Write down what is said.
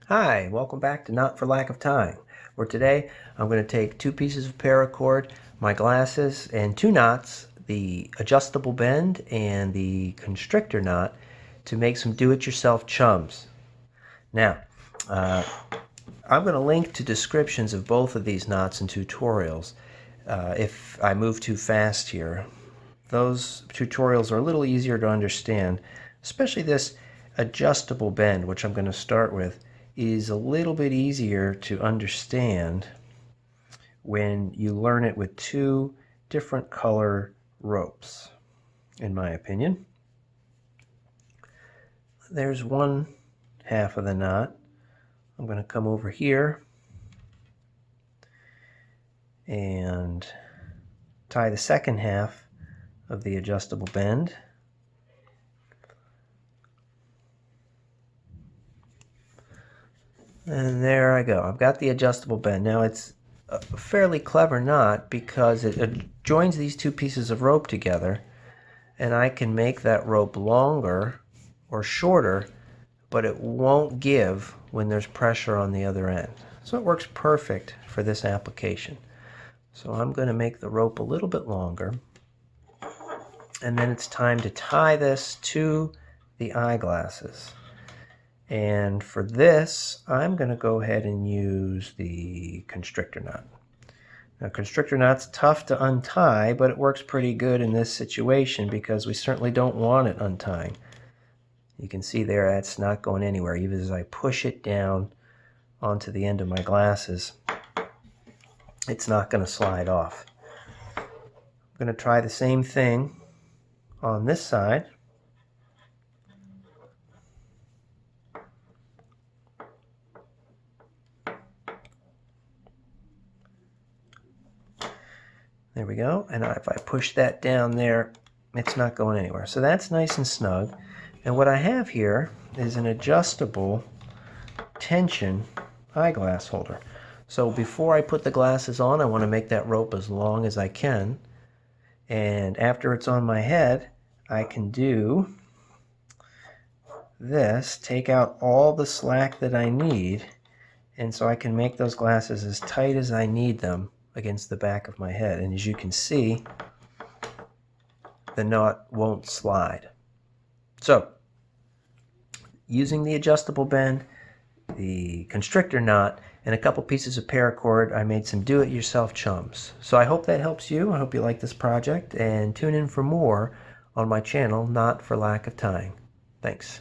Hi, welcome back to Not for Lack of Time, where today I'm going to take two pieces of paracord, my glasses, and two knots, the adjustable bend and the constrictor knot, to make some do-it-yourself chums. Now, I'm going to link to descriptions of both of these knots and tutorials if I move too fast here. Those tutorials are a little easier to understand, especially this adjustable bend, which I'm going to start with, is a little bit easier to understand when you learn it with two different color ropes, in my opinion. There's one half of the knot. I'm going to come over here and tie the second half of the adjustable bend. And there I go. I've got the adjustable bend. Now it's a fairly clever knot because it joins these two pieces of rope together, and I can make that rope longer or shorter, but it won't give when there's pressure on the other end. So it works perfect for this application. So I'm going to make the rope a little bit longer, and then it's time to tie this to the eyeglasses. And for this, I'm going to go ahead and use the constrictor knot. Now, constrictor knot's tough to untie, but it works pretty good in this situation because we certainly don't want it untying. You can see there that's not going anywhere, even as I push it down onto the end of my glasses. It's not going to slide off. I'm going to try the same thing on this side. There we go. And if I push that down there, it's not going anywhere. So that's nice and snug. And what I have here is an adjustable tension eyeglass holder. So before I put the glasses on, I want to make that rope as long as I can. And after it's on my head, I can do this, take out all the slack that I need, and so I can make those glasses as tight as I need them against the back of my head. And as you can see, the knot won't slide. So using the adjustable bend, the constrictor knot, and a couple pieces of paracord, I made some do-it-yourself chums. So I hope that helps you. I hope you like this project, and tune in for more on my channel, Not for Lack of Time. Thanks.